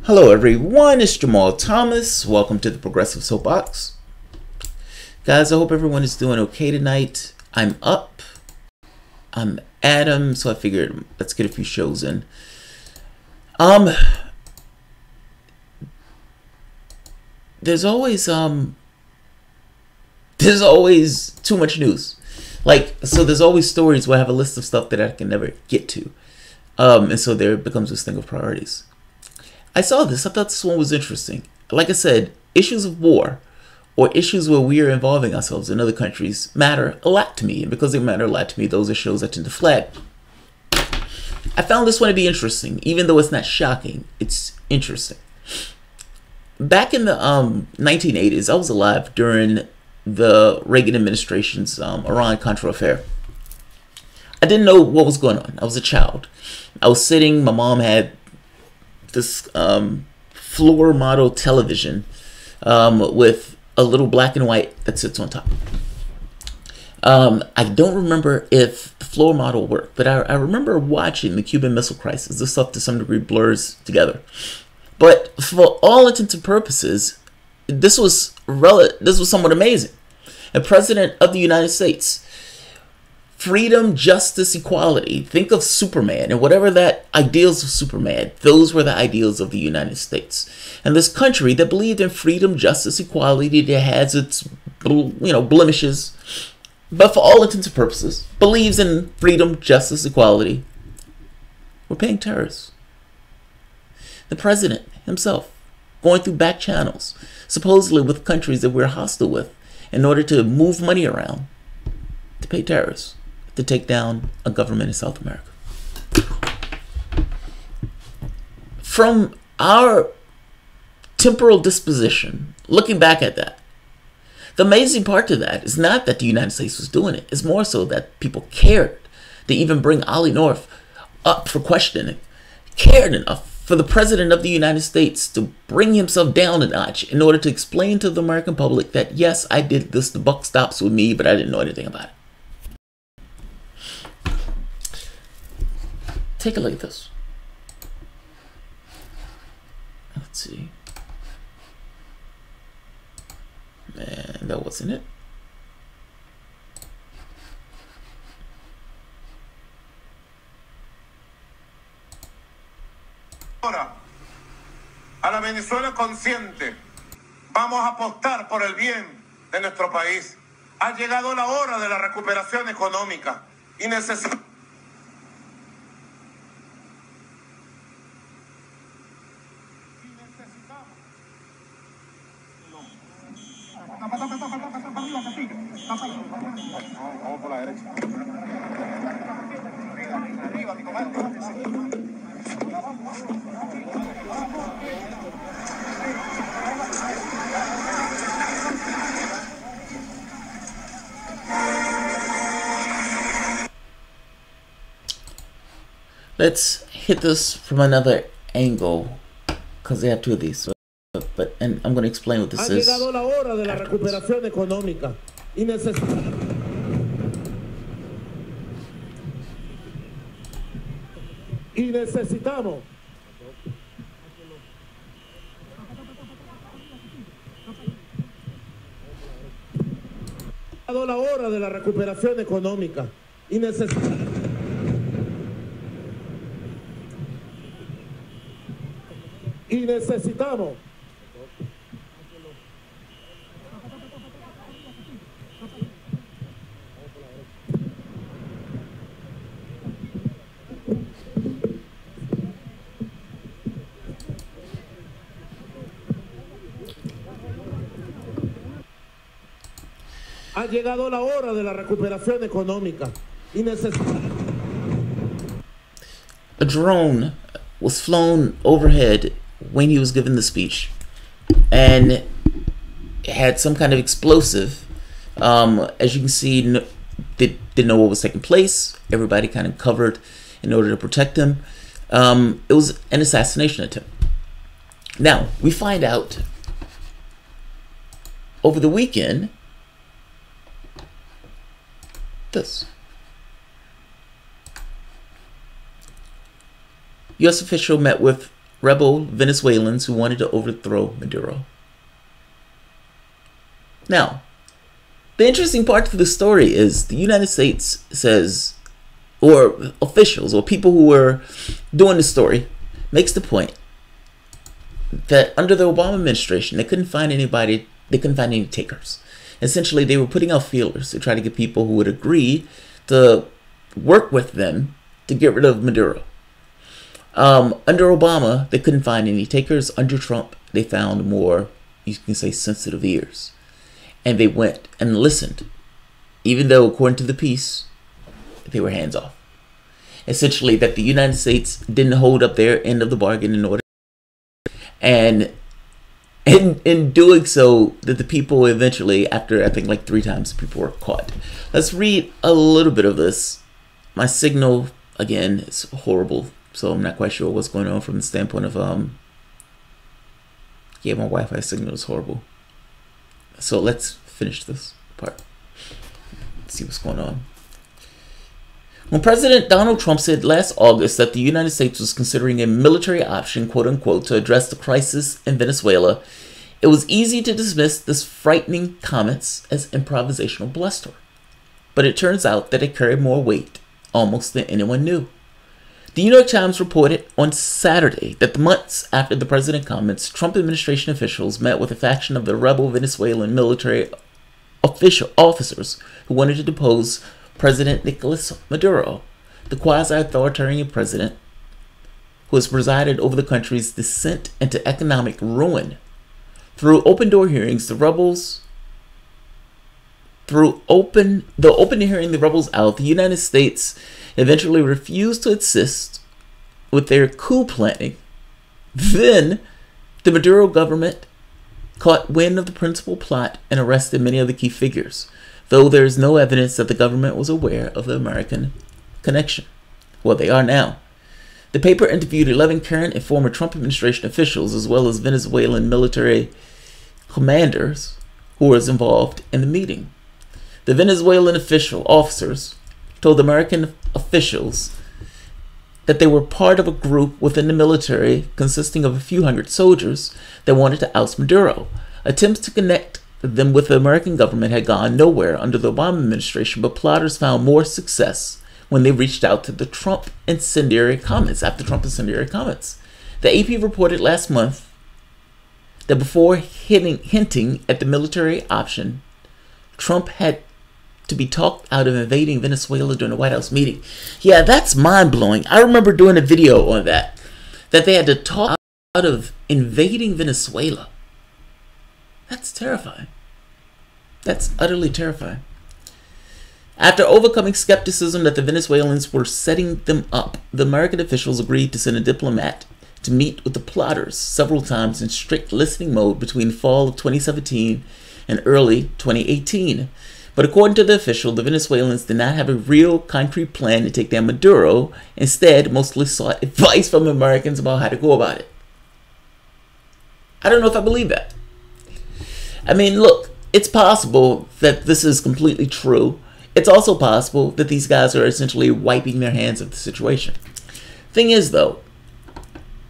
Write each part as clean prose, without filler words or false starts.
Hello everyone, it's Jamarl Thomas. Welcome to the Progressive Soapbox. Guys, I hope everyone is doing okay tonight. I'm up. I'm Adam, so I figured let's get a few shows in. There's always too much news. So there's always stories where I have a list of stuff that I can never get to. And so there becomes this thing of priorities. I saw this. I thought this one was interesting. Like I said, issues of war or issues where we are involving ourselves in other countries matter a lot to me. And because they matter a lot to me, those are shows I tend to flag. I found this one to be interesting. Even though it's not shocking, it's interesting. Back in the 1980s, I was alive during the Reagan administration's Iran-Contra affair. I didn't know what was going on. I was a child. I was sitting, my mom had this floor model television with a little black and white that sits on top. I don't remember if the floor model worked, but I remember watching the Cuban Missile Crisis. This stuff to some degree blurs together. But for all intents and purposes, this was somewhat amazing. A president of the United States, freedom, justice, equality. Think of Superman and whatever that ideals of Superman, those were the ideals of the United States. And this country that believed in freedom, justice, equality, that has its blemishes, but for all intents and purposes, believes in freedom, justice, equality. We're paying terrorists. The president himself going through back channels, supposedly with countries that we're hostile with, in order to move money around to pay terrorists to take down a government in South America. From our temporal disposition, looking back at that, the amazing part to that is not that the United States was doing it. It's more so that people cared to even bring Ollie North up for questioning. Cared enough for the president of the United States to bring himself down a notch in order to explain to the American public that, yes, I did this, the buck stops with me, but I didn't know anything about it. Take a look at this. Let's see. Man, that wasn't it. Ahora, a la Venezuela consciente, vamos a apostar por el bien de nuestro país. Ha llegado la hora de la recuperación económica y necesitamos vamos por la derecha. Arriba, mi comandante. Let's hit this from another angle because they have two of these. And I'm going to explain what this is. Ha llegado la hora de la recuperación económica y necesitamos ha llegado la hora de la recuperación económica y necesitamos ha llegado la hora de la recuperación económica y A drone was flown overhead when he was giving the speech, and it had some kind of explosive. As you can see, they didn't know what was taking place. Everybody kind of covered in order to protect him. It was an assassination attempt. Now, we find out over the weekend this. U.S. official met with rebel Venezuelans who wanted to overthrow Maduro. Now, the interesting part to the story is the United States says, or officials or people who were doing the story, makes the point that under the Obama administration, they couldn't find anybody, they couldn't find any takers. Essentially, they were putting out feelers to try to get people who would agree to work with them to get rid of Maduro. Under Obama, they couldn't find any takers. Under Trump, they found more, you can say, sensitive ears. And they went and listened, even though, according to the piece, they were hands off. Essentially, that the United States didn't hold up their end of the bargain in order. And in doing so, that the people eventually, after I think like 3 times, people were caught. Let's read a little bit of this. My signal, again, is horrible, so I'm not quite sure what's going on from the standpoint of, yeah, my Wi-Fi signal is horrible. So let's finish this part. Let's see what's going on. When President Donald Trump said last August that the United States was considering a military option, quote unquote, to address the crisis in Venezuela, it was easy to dismiss this frightening comments as improvisational bluster. But it turns out that it carried more weight almost than anyone knew. The New York Times reported on Saturday that the months after the president's comments, Trump administration officials met with a faction of the rebel Venezuelan military officers who wanted to depose President Nicolas Maduro, the quasi-authoritarian president who has presided over the country's descent into economic ruin. Through open-door hearings, the rebels hearing the rebels out, the United States eventually refused to assist with their coup planning. Then, the Maduro government caught wind of the principal plot and arrested many of the key figures, though there is no evidence that the government was aware of the American connection. Well, they are now. The paper interviewed 11 current and former Trump administration officials, as well as Venezuelan military commanders who were involved in the meeting. The Venezuelan officers told American officials that they were part of a group within the military consisting of a few hundred soldiers that wanted to oust Maduro. Attempts to connect them with the American government had gone nowhere under the Obama administration, but plotters found more success when they reached out to the Trump incendiary comments, after Trump incendiary comments. The AP reported last month that before hinting at the military option, Trump had to be talked out of invading Venezuela during the White House meeting. Yeah, that's mind-blowing. I remember doing a video on that they had to talk out of invading Venezuela. That's terrifying. That's utterly terrifying. After overcoming skepticism that the Venezuelans were setting them up, the American officials agreed to send a diplomat to meet with the plotters several times in strict listening mode between fall of 2017 and early 2018. But according to the official, the Venezuelans did not have a real concrete plan to take down Maduro. Instead, mostly sought advice from Americans about how to go about it. I don't know if I believe that. I mean, look, it's possible that this is completely true. It's also possible that these guys are essentially wiping their hands of the situation. Thing is, though,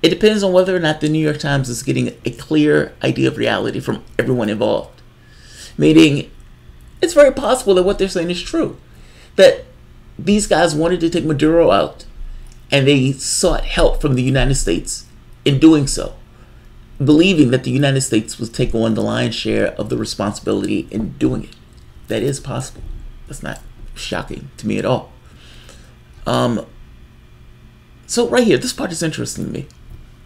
it depends on whether or not the New York Times is getting a clear idea of reality from everyone involved. Meaning, it's very possible that what they're saying is true. That these guys wanted to take Maduro out, and they sought help from the United States in doing so, believing that the United States would take on the lion's share of the responsibility in doing it. That is possible. That's not shocking to me at all. So right here, this part is interesting to me.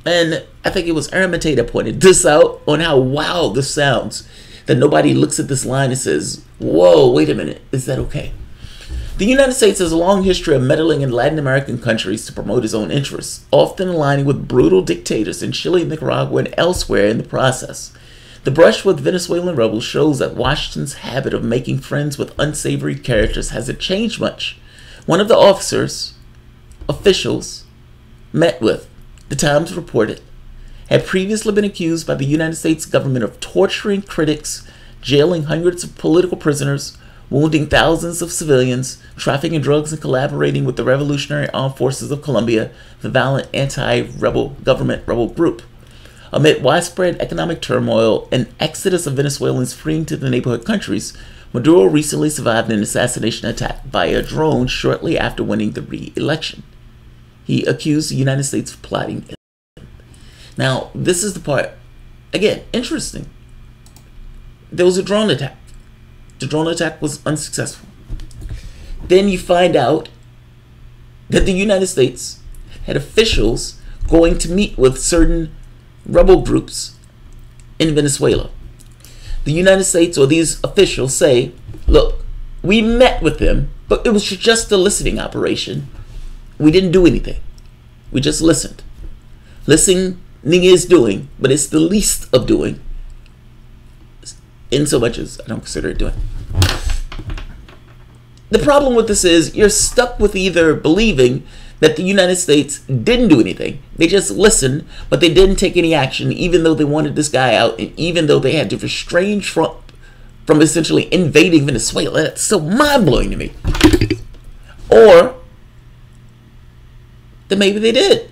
And I think it was Aaron Matei that pointed this out on how wild this sounds. That nobody looks at this line and says, whoa, wait a minute, is that okay? The United States has a long history of meddling in Latin American countries to promote its own interests, often aligning with brutal dictators in Chile, Nicaragua, and elsewhere in the process. The brush with Venezuelan rebels shows that Washington's habit of making friends with unsavory characters hasn't changed much. One of the officials met with, the Times reported, had previously been accused by the United States government of torturing critics, jailing hundreds of political prisoners, wounding thousands of civilians, trafficking drugs, and collaborating with the Revolutionary Armed Forces of Colombia, the violent anti-rebel government rebel group. Amid widespread economic turmoil and exodus of Venezuelans fleeing to the neighborhood countries, Maduro recently survived an assassination attack by a drone shortly after winning the re-election. He accused the United States of plotting. Now, this is the part, again, interesting. There was a drone attack. The drone attack was unsuccessful. Then you find out that the United States had officials going to meet with certain rebel groups in Venezuela. The United States, or these officials, say, look, we met with them, but it was just a listening operation. We didn't do anything. We just listened. Listening is doing, but it's the least of doing, in so much as I don't consider it doing. The problem with this is you're stuck with either believing that the United States didn't do anything. They just listened, but they didn't take any action, even though they wanted this guy out, and even though they had to restrain Trump from essentially invading Venezuela. That's so mind-blowing to me. Or that maybe they did.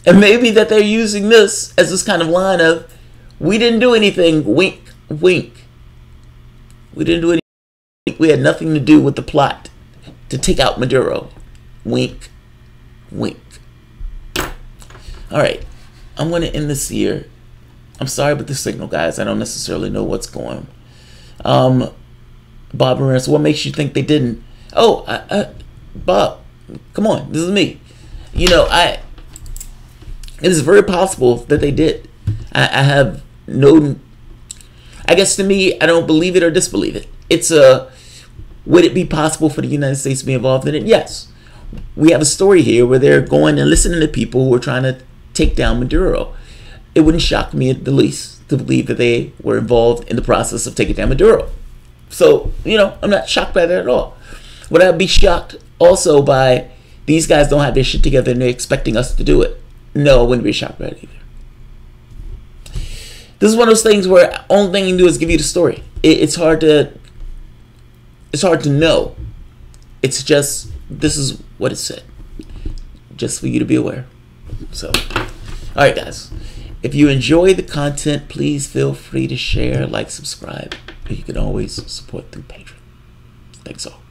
And maybe that they're using this as this kind of line of, we didn't do anything, wink, wink. We didn't do anything. We had nothing to do with the plot to take out Maduro. Wink, wink. All right, I'm going to end this here. I'm sorry about the signal, guys. I don't necessarily know what's going on. Bob Morris, what makes you think they didn't? Oh, Bob, come on. This is me. You know, it is very possible that they did. I have no, I guess to me, I don't believe it or disbelieve it. It's would it be possible for the United States to be involved in it? Yes. We have a story here where they're going and listening to people who are trying to take down Maduro. It wouldn't shock me at the least to believe that they were involved in the process of taking down Maduro. So, you know, I'm not shocked by that at all. Would I be shocked also by these guys don't have their shit together and they're expecting us to do it? No, I wouldn't be shocked by it either. This is one of those things where the only thing you can do is give you the story. It's hard to know. It's just, this is what it said. Just for you to be aware. So, alright guys. If you enjoy the content, please feel free to share, like, subscribe. You can always support through Patreon. Thanks all.